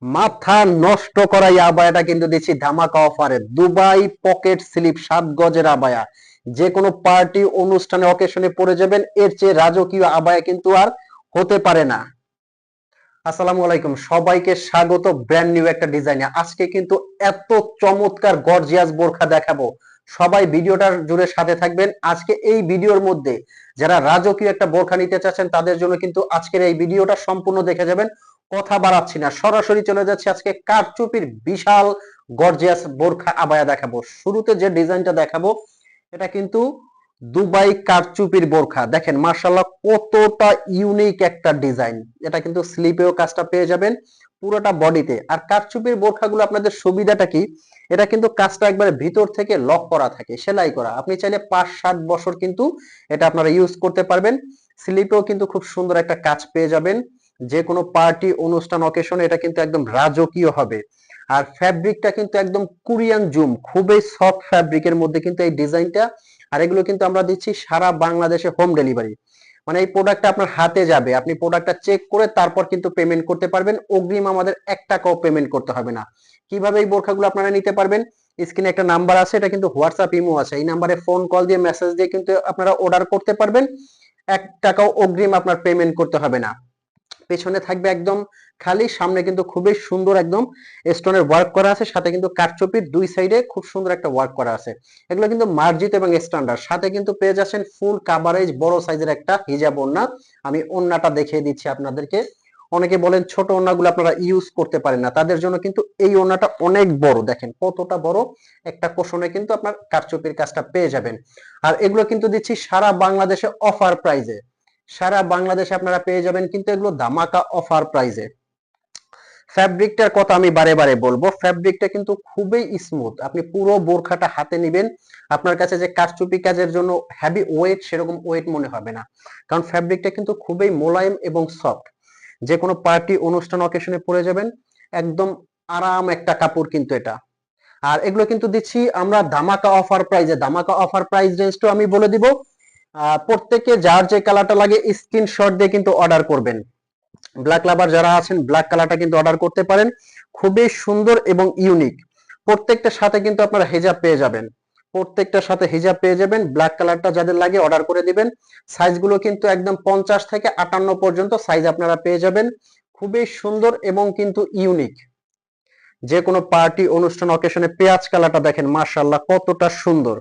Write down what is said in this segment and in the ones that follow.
মাথা নষ্ট করা এই আবায়াটা কিন্তু দিচ্ছি ধামাকা অফারে। দুবাই পকেট স্লিপ 7 গজের আবায়া, যে কোনো পার্টি অনুষ্ঠানে অকেশনে পরে যাবেন, এর চেয়ে রাজকীয় আবায়া কিন্তু আর হতে পারে না। আসসালামু আলাইকুম, সবাইকে স্বাগত ব্র্যান্ড নিউ একটা ডিজাইনে। আজকে কিন্তু এত চমৎকার গর্জিয়াস বোরখা দেখাবো, সবাই ভিডিওটার জুড়ে সাথে থাকবেন। আজকে এই ভিডিওর মধ্যে যারা রাজকীয় একটা বোরখা নিতে চাচ্ছেন তাদের জন্য কিন্তু আজকের এই ভিডিওটা সম্পূর্ণ দেখে যাবেন। কথা বাড়াচ্ছি না, সরাসরি চলে যাচ্ছে আজকে কারচুপির বিশাল গর্জিয়াস বোরখা আবায়া দেখাবো। শুরুতে যে ডিজাইনটা দেখাবো এটা কিন্তু দুবাই কারচুপির বোরখা। দেখেন মাশাআল্লাহ কতটা ইউনিক একটা ডিজাইন। এটা কিন্তু স্লিপেও কাজটা পেয়ে যাবেন পুরোটা বডিতে। আর কারচুপির বোরখাগুলো আপনাদের সুবিধাটা কি, এটা কিন্তু কাজটা একবারে ভিতর থেকে লক করা থাকে, সেলাই করা। আপনি চাইলে 5-7 বছর কিন্তু এটা আপনারা ইউজ করতে পারবেন। স্লিপেও কিন্তু খুব সুন্দর একটা কাজ পেয়ে যাবেন। যে কোনো পার্টি অনুষ্ঠান অকেশনে এটা কিন্তু একদম রাজকীয় হবে। আর ফ্যাব্রিকটা কিন্তু একদম কোরিয়ান জুম, খুবই সফট ফ্যাব্রিকের মধ্যে কিন্তু এই ডিজাইনটা। আর এগুলো কিন্তু আমরা দিচ্ছি সারা বাংলাদেশে হোম ডেলিভারি। মানে এই প্রোডাক্টটা আপনার হাতে যাবে, আপনি প্রোডাক্টটা চেক করে তারপর কিন্তু পেমেন্ট করতে পারবেন। অগ্রিম আমাদের 1 টাকাও পেমেন্ট করতে হবে না। কিভাবে এই বোরখাগুলো আপনারা নিতে পারবেন, স্ক্রিনে একটা নাম্বার আছে, এটা কিন্তু হোয়াটসঅ্যাপ ইমো আছে, এই নাম্বারে ফোন কল দিয়ে মেসেজ দিয়ে কিন্তু আপনারা অর্ডার করতে পারবেন। 1 টাকাও অগ্রিম আপনার পেমেন্ট করতে হবে না। পেছনে থাকবে একদম খালি, সামনে কিন্তু খুবই সুন্দর একদম স্টোনের ওয়ার্ক করা আছে, সাথে কিন্তু কারচুপির 2 সাইডে খুব সুন্দর একটা ওয়ার্ক করা আছে। এগুলো কিন্তু মার্জিত এবং স্ট্যান্ডার্ড। সাথে কিন্তু পেয়ে যাচ্ছেন ফুল কাভারেজ বড় সাইজের একটা হিজাব ওড়না। আমি ওড়নাটা দেখিয়ে দিচ্ছি আপনাদেরকে। অনেকে বলেন ছোট ওড়নাগুলো আপনারা ইউজ করতে পারেন না, তাদের জন্য কিন্তু এই ওড়নাটা অনেক বড়। দেখেন কতটা বড়, একটা কোষণে কিন্তু আপনার কারচুপির কাজটা পেয়ে যাবেন। আর এগুলো কিন্তু দিচ্ছি সারা বাংলাদেশে অফার প্রাইজে। সারা বাংলাদেশে আপনারা পেয়ে যাবেন কিন্তু এগুলো ধামাকা অফার প্রাইজে। ফ্যাব্রিকটার কথা আমি বারে বারে বলবো, ফ্যাব্রিকটা কিন্তু খুবই স্মুথ। আপনি পুরো বোরখাটা হাতে নিবেন, আপনার কাছে যে কারচুপি কাজের জন্য হেভি ওয়েট সেরকম ওয়েট মনে হবে না, কারণ ফ্যাব্রিকটা কিন্তু খুবই মোলায়েম এবং সফট। যে কোনো পার্টি অনুষ্ঠান অকেশনে পরে যাবেন, একদম আরাম একটা কাপড় কিন্তু এটা। আর এগুলো কিন্তু দিচ্ছি আমরা ধামাকা অফার প্রাইজে। ধামাকা অফার প্রাইস রেঞ্জটা আমি বলে দিব। প্রত্যেকে যার যে কালারটা লাগে স্ক্রিনশট দিয়ে কিন্তু অর্ডার করবেন। ব্ল্যাক লাভার যারা আছেন ব্ল্যাক কালারটা কিন্তু অর্ডার করতে পারেন, খুবই সুন্দর এবং ইউনিক। প্রত্যেকটার সাথে কিন্তু আপনারা হিজাব পেয়ে যাবেন, প্রত্যেকটার সাথে হিজাব পেয়ে যাবেন। ব্ল্যাক কালারটা যাদের লাগে অর্ডার করে দিবেন। সাইজগুলো কিন্তু একদম 50 থেকে 58 পর্যন্ত সাইজ আপনারা পেয়ে যাবেন। খুবই সুন্দর এবং কিন্তু ইউনিক। যে কোনো পার্টি অনুষ্ঠান অকেশনে পেঁয়াজ কালারটা দেখেন মাশাআল্লাহ কতটা সুন্দর।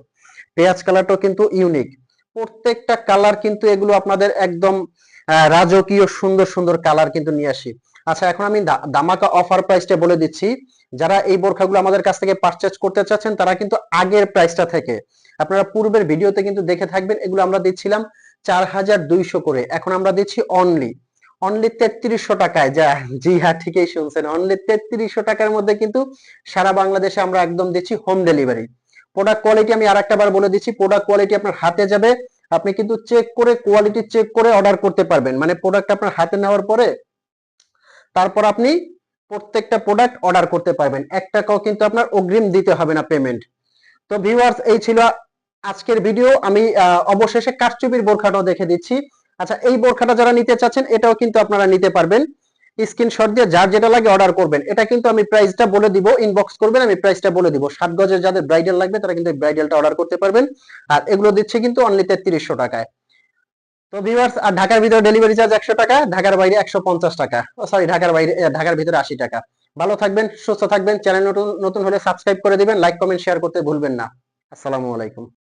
পেঁয়াজ কালারটাও কিন্তু ইউনিক। প্রত্যেকটা কালার কিন্তু এগুলো আপনাদের একদম রাজকীয় সুন্দর সুন্দর কালার কিন্তু নিয়ে আসি। আচ্ছা, এখন আমি ধামাকা অফার প্রাইসটা বলে দিচ্ছি। যারা এই বোরখাগুলো আমাদের কাছ থেকে পারচেজ করতে চাচ্ছেন তারা কিন্তু আগের প্রাইসটা থেকে, আপনারা পূর্বের ভিডিওতে কিন্তু দেখে থাকবেন, এগুলো আমরা দিচ্ছিলাম 4200 করে, এখন আমরা দিচ্ছি অনলি অনলি 3300 টাকায়। যা, জি হ্যাঁ ঠিকই শুনছেন, অনলি 3300 টাকার মধ্যে কিন্তু সারা বাংলাদেশে আমরা একদম দিচ্ছি হোম ডেলিভারি। প্রোডাক্ট কোয়ালিটি আমি আরেকটা বার বলে দিচ্ছি, প্রোডাক্ট কোয়ালিটি আপনার হাতে যাবে, আপনি কিন্তু চেক করে কোয়ালিটি চেক করে অর্ডার করতে পারবেন। মানে প্রোডাক্ট আপনার হাতে নেওয়ার পরে তারপর আপনি প্রত্যেকটা প্রোডাক্ট অর্ডার করতে পারবেন। 1 টাকাও কিন্তু আপনার অগ্রিম দিতে হবে না পেমেন্ট। তো ভিউয়ার্স, এই ছিল আজকের ভিডিও। আমি অবশেষে কারচুপির বোরখাটাও দেখে দিচ্ছি। আচ্ছা, এই বোরখাটা যারা নিতে চাচ্ছেন এটাও কিন্তু আপনারা নিতে পারবেন। স্ক্রিনশট দিয়ে যার যেটা লাগে অর্ডার করবেন। এটা কিন্তু আমি প্রাইসটা বলে দিব, ইনবক্স করবেন, আমি প্রাইসটা বলে দিব। 7 গজের যাদের ব্রাইডাল লাগবে তারা কিন্তু ব্রাইডালটা অর্ডার করতে পারবেন। আর এগুলো দিচ্ছে কিন্তু অনলি 3300 টাকায়। তো ভিউয়ার্স, আর ঢাকার ভিতরে ডেলিভারি চার্জ 100 টাকা, ঢাকার বাইরে 150 টাকা। সরি, ঢাকার বাইরে, ঢাকার ভিতরে 80 টাকা। ভালো থাকবেন, সুস্থ থাকবেন। চ্যানেল নতুন নতুন হলে সাবস্ক্রাইব করে দিবেন, লাইক কমেন্ট শেয়ার করতে ভুলবেন না। আসসালামু আলাইকুম।